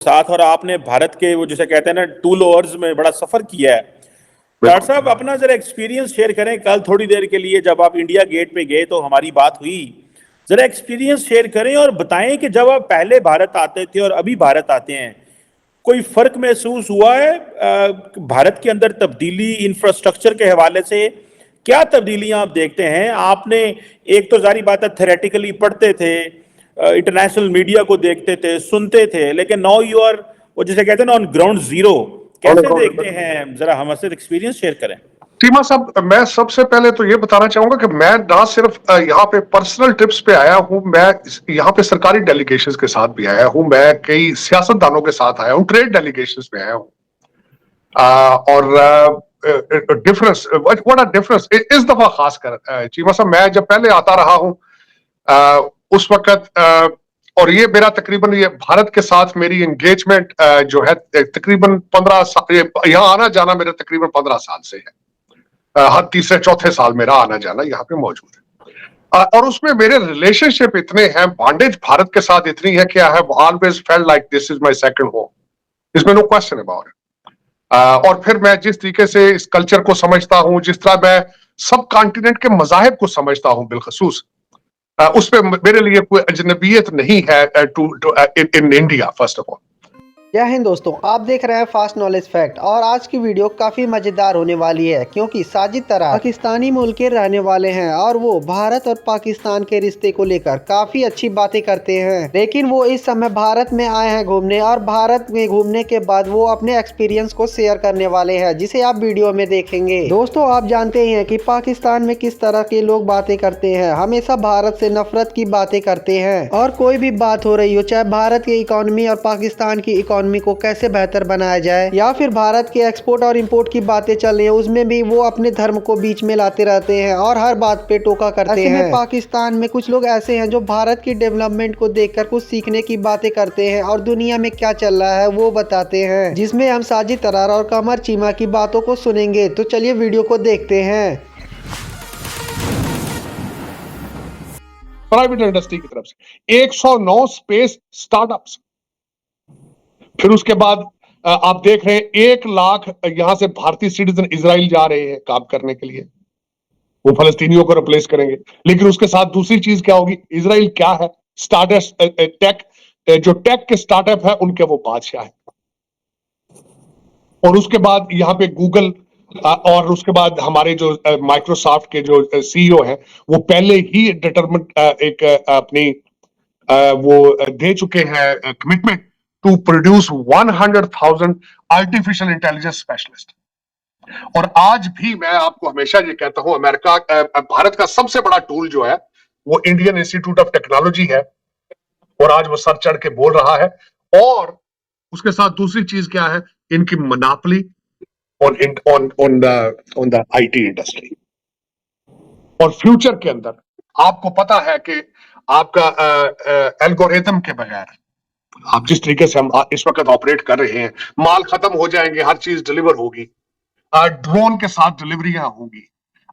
साथ, और आपने भारत के वो जैसे कहते हैं ना टूल ओवर्स में बड़ा सफर किया है। डॉक्टर साहब, अपना जरा एक्सपीरियंस शेयर करें। कल थोड़ी देर के लिए जब आप इंडिया गेट पे गए तो हमारी बात हुई, जरा एक्सपीरियंस शेयर करें और बताएं कि जब आप पहले भारत आते थे और अभी भारत आते हैं, कोई फर्क महसूस हुआ है भारत के अंदर तब्दीली इंफ्रास्ट्रक्चर के हवाले से? क्या तब्दीलियां आप देखते हैं? आपने एक तो जारी बात है थेरेटिकली पढ़ते थे, इंटरनेशनल मीडिया को देखते थे, सुनते थे, लेकिन नाउ यू आर वो जिसे कहते हैं ना ऑन ग्राउंड जीरो। कैसे देखते हैं, जरा हमसे एक्सपीरियंस शेयर करें। सीमा साहब, मैं सबसे पहले तो ये बताना चाहूंगा कि मैं ना सिर्फ यहाँ पे पर्सनल ट्रिप्स पे आया हूँ, मैं यहाँ पे सरकारी डेलीगेशंस के साथ भी आया हूँ, मैं कई सियासतदानों के साथ आया हूँ, ट्रेड डेलीगेशंस में आया हूँ। और डिफरेंस, व्हाट अ डिफरेंस इस दफा खासकर चीमा साहब, मैं जब पहले आता रहा हूँ उस वक्त और ये मेरा तकरीबन ये भारत के साथ मेरी एंगेजमेंट जो है तकरीबन 15 साल, यहाँ आना जाना मेरा तकरीबन 15 साल से है। हर तीसरे चौथे साल मेरा आना जाना यहाँ पे मौजूद है। और उसमें मेरे रिलेशनशिप इतने हैं, बॉन्डेज भारत के साथ इतनी है कि I have always felt like this is my second home, इसमें नो क्वेश्चन अबाउट इट। और फिर मैं जिस तरीके से इस कल्चर को समझता हूं, जिस तरह मैं सब कॉन्टिनेंट के मजाहिब को समझता हूं बिलखसूस, उसमें मेरे लिए कोई अजनबियत नहीं है in India first of all. जय हिंद दोस्तों, आप देख रहे हैं फास्ट नॉलेज फैक्ट। और आज की वीडियो काफ़ी मज़ेदार होने वाली है क्योंकि साजिद तरार पाकिस्तानी मूल के रहने वाले हैं और वो भारत और पाकिस्तान के रिश्ते को लेकर काफ़ी अच्छी बातें करते हैं। लेकिन वो इस समय भारत में आए हैं घूमने और भारत में घूमने के बाद वो अपने एक्सपीरियंस को शेयर करने वाले हैं, जिसे आप वीडियो में देखेंगे। दोस्तों, आप जानते ही हैं कि पाकिस्तान में किस तरह के लोग बातें करते हैं, हमेशा भारत से नफरत की बातें करते हैं। और कोई भी बात हो रही हो, चाहे भारत की इकोनॉमी और पाकिस्तान की इकोनॉमी को कैसे बेहतर बनाया जाए या फिर भारत के एक्सपोर्ट और इंपोर्ट की बातें चल रही है, उसमें भी वो अपने धर्म को बीच में लाते रहते हैं और हर बात पे टोका करते हैं। पाकिस्तान में कुछ लोग ऐसे हैं जो भारत की डेवलपमेंट को देखकर कुछ सीखने की बातें करते हैं और दुनिया में क्या चल रहा है वो बताते हैं, जिसमें हम साजिद तरार और कमर चीमा की बातों को सुनेंगे। तो चलिए वीडियो को देखते हैं। प्राइवेट इंडस्ट्री की तरफ से 109 स्पेस स्टार्टअप्स, फिर उसके बाद आप देख रहे हैं 1 लाख यहां से भारतीय सिटीजन इजराइल जा रहे हैं काम करने के लिए, वो फलस्तीनियों को रिप्लेस करेंगे। लेकिन उसके साथ दूसरी चीज क्या होगी, इजराइल क्या है, स्टार्टअप टेक, जो टेक के स्टार्टअप है उनके वो बादशाह है। और उसके बाद यहाँ पे गूगल और उसके बाद हमारे जो माइक्रोसॉफ्ट के जो सीईओ है वो पहले ही डिटरमिनेट एक अपनी वो दे चुके हैं commitment to produce 100,000 artificial intelligence specialist. और आज भी मैं आपको हमेशा ये कहता हूं, अमेरिका भारत का सबसे बड़ा टूल जो है वो इंडियन इंस्टीट्यूट ऑफ टेक्नोलॉजी है, और आज वो सर चढ़ के बोल रहा है। और उसके साथ दूसरी चीज क्या है, इनकी monopoly on the IT industry. और फ्यूचर के अंदर आपको पता है कि आपका एल्गोरिथम के बगैर आप जिस तरीके से हम इस वक्त ऑपरेट कर रहे हैं, माल खत्म हो जाएंगे, हर चीज डिलीवर होगी, ड्रोन के साथ डिलीवरियां होंगी,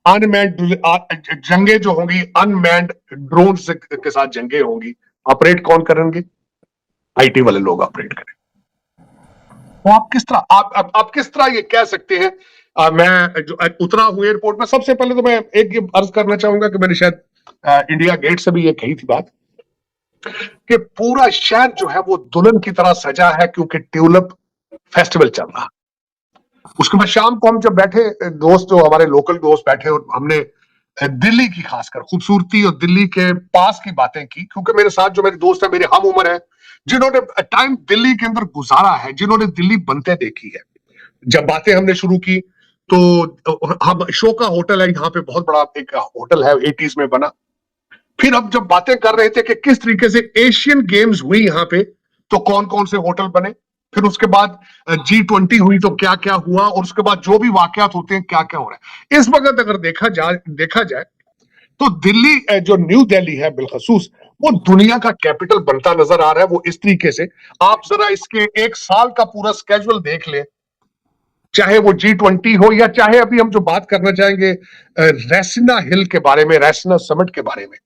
अनमैन्ड जंगे जो होंगी अनमैन्ड ड्रोन के साथ जंगे होंगी। ऑपरेट कौन करेंगे, आईटी वाले लोग ऑपरेट करें। तो आप किस तरह आप किस तरह ये कह सकते हैं। मैं जो उतरा हूं एयरपोर्ट में, सबसे पहले तो मैं एक ये अर्ज करना चाहूंगा कि मैंने शायद इंडिया गेट से भी ये कही थी बात कि पूरा शहर जो है वो दुल्हन की तरह सजा है क्योंकि ट्यूलिप फेस्टिवल चल रहा। उसके बाद शाम को हम जब बैठे, दोस्त जो हमारे लोकल दोस्त बैठे, और हमने दिल्ली की खासकर खूबसूरती और दिल्ली के पास की बातें की, क्योंकि मेरे साथ जो मेरे दोस्त है मेरे हम उम्र है, जिन्होंने टाइम दिल्ली के अंदर गुजारा है, जिन्होंने दिल्ली बनते देखी है। जब बातें हमने शुरू की तो हम शोका होटल है यहाँ पे, बहुत बड़ा एक होटल है 80s में बना। फिर अब जब बातें कर रहे थे कि किस तरीके से एशियन गेम्स हुई यहाँ पे तो कौन कौन से होटल बने, फिर उसके बाद G20 हुई तो क्या क्या हुआ, और उसके बाद जो भी वाकयात होते हैं क्या क्या हो रहा है इस वक्त अगर देखा जाए तो दिल्ली, जो न्यू दिल्ली है बिलखसूस, वो दुनिया का कैपिटल बनता नजर आ रहा है। वो इस तरीके से आप जरा इसके 1 साल का पूरा स्केड्यूल देख लें, चाहे वो G20 हो या चाहे अभी हम जो बात करना चाहेंगे रैसिना हिल के बारे में, रैसिना समिट के बारे में।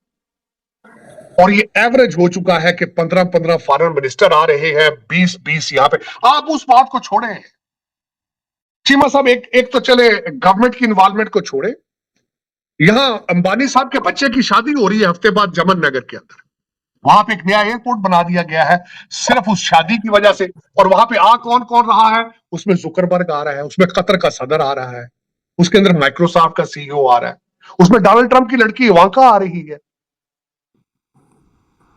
और ये एवरेज हो चुका है कि 15-15 फॉरेन मिनिस्टर आ रहे हैं, 20-20 यहां पे। आप उस बात को छोड़े चीमा साहब, एक तो चले गवर्नमेंट की इन्वॉल्वमेंट को छोड़े, यहां अंबानी साहब के बच्चे की शादी हो रही है हफ्ते बाद जमन नगर के अंदर, वहां पे एक नया एयरपोर्ट बना दिया गया है सिर्फ उस शादी की वजह से। और वहां पे आ कौन कौन रहा है, उसमें जुकरबर्ग आ रहा है, उसमें कतर का सदर आ रहा है, उसके अंदर माइक्रोसॉफ्ट का सीईओ आ रहा है, उसमें डोनाल्ड ट्रंप की लड़की इवांका आ रही है।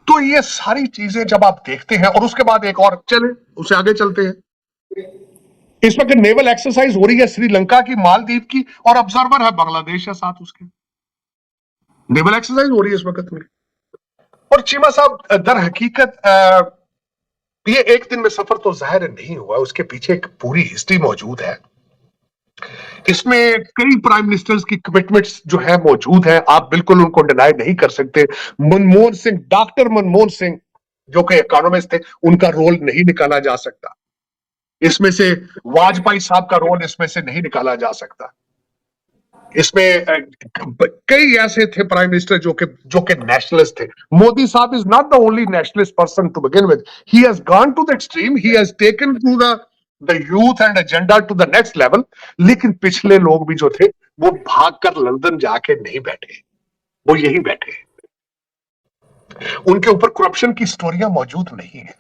तो ये सारी चीजें जब आप देखते हैं, और उसके बाद एक और, चले उसे आगे चलते हैं, इस वक्त नेवल एक्सरसाइज हो रही है श्रीलंका की, मालदीव की, और ऑब्जर्वर है बांग्लादेश है साथ उसके। नेवल एक्सरसाइज हो रही है इस वक्त में। और चीमा साहब, दर हकीकत ये एक दिन में सफर तो जाहिर नहीं हुआ, उसके पीछे एक पूरी हिस्ट्री मौजूद है। इसमें कई प्राइम मिनिस्टर्स की कमिटमेंट्स जो है मौजूद है, आप बिल्कुल उनको डिनाई नहीं कर सकते। मनमोहन सिंह, डॉक्टर मनमोहन सिंह जो कि इकोनॉमिस्ट थे, उनका रोल नहीं निकाला जा सकता इसमें से। वाजपेयी साहब का रोल इसमें से नहीं निकाला जा सकता। इसमें कई ऐसे थे प्राइम मिनिस्टर जो कि नेशनलिस्ट थे। मोदी साहब is not the only nationalist person to begin with, he has gone to the extreme, he has taken to the youth and agenda to the next level. लेकिन पिछले लोग भी जो थे वो भागकर लंदन जाके नहीं बैठे, वो यही बैठे। उनके ऊपर करप्शन की स्टोरियां मौजूद नहीं है।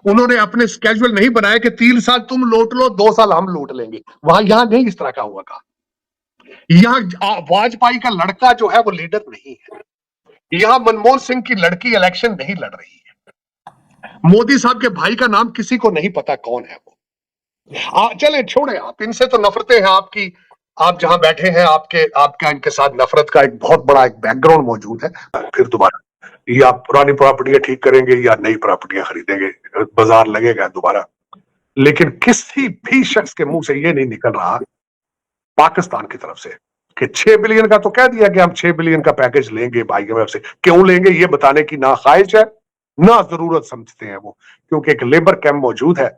उन्होंने अपने स्केड्यूल नहीं बनाया कि 3 साल तुम लूट लो, 2 साल हम लूट लेंगे। वहां यहां नहीं इस तरह का हुआ था। यहां वाजपेयी का लड़का जो है वो लीडर नहीं है, यहां मनमोहन सिंह की लड़की इलेक्शन नहीं लड़ रही है, मोदी साहब के भाई का नाम किसी को नहीं पता कौन है वो। चले छोड़े, आप इनसे तो नफरतें हैं आपकी, आप जहां बैठे हैं आपका इनके साथ नफरत का एक बहुत बड़ा एक बैकग्राउंड मौजूद है। फिर दोबारा ये आप पुरानी प्रॉपर्टियां ठीक करेंगे या नई प्रॉपर्टियां खरीदेंगे, बाजार लगेगा दोबारा। लेकिन किसी भी शख्स के मुंह से ये नहीं निकल रहा पाकिस्तान की तरफ से कि 6 बिलियन का तो कह दिया कि हम 6 बिलियन का पैकेज लेंगे IMF से। क्यों लेंगे ये बताने की ना ख्वाहिश है ना जरूरत समझते हैं वो, क्योंकि एक लेबर कैंप मौजूद है,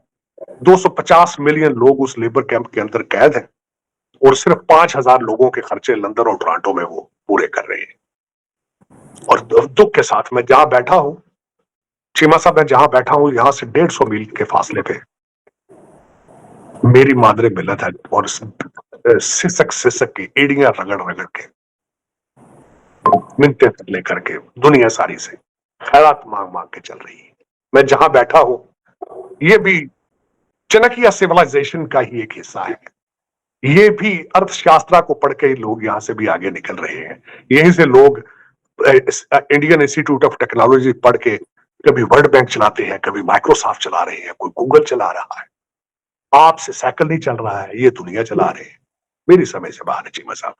250 मिलियन लोग उस लेबर कैंप के अंदर कैद हैं, और सिर्फ 5,000 लोगों के खर्चे लंदन और टोरंटो में वो पूरे कर रहे हैं। और दुख के साथ मैं जहां बैठा हूं, चीमा साहब, मैं जहां बैठा हूं यहां से 150 मील के फासले पे मेरी मादरे मिलत है, और सिसक की एड़ियां रगड़ रगड़ के मिन्नतें लेकर के दुनिया सारी से खैरात मांग मांग के चल रही है। मैं जहां बैठा हूं ये भी चाणक्य सिविलाइजेशन का ही एक हिस्सा है। ये भी अर्थशास्त्र को पढ़ के लोग यहां से भी आगे निकल रहे हैं। यहीं से लोग इंडियन इंस्टीट्यूट ऑफ टेक्नोलॉजी पढ़ के कभी वर्ल्ड बैंक चलाते हैं, कभी माइक्रोसॉफ्ट चला रहे हैं, कोई गूगल चला रहा है। आपसे साइकिल नहीं चल रहा है, ये दुनिया चला रहे हैं। मेरी समझ से बाहर है चीमा साहब।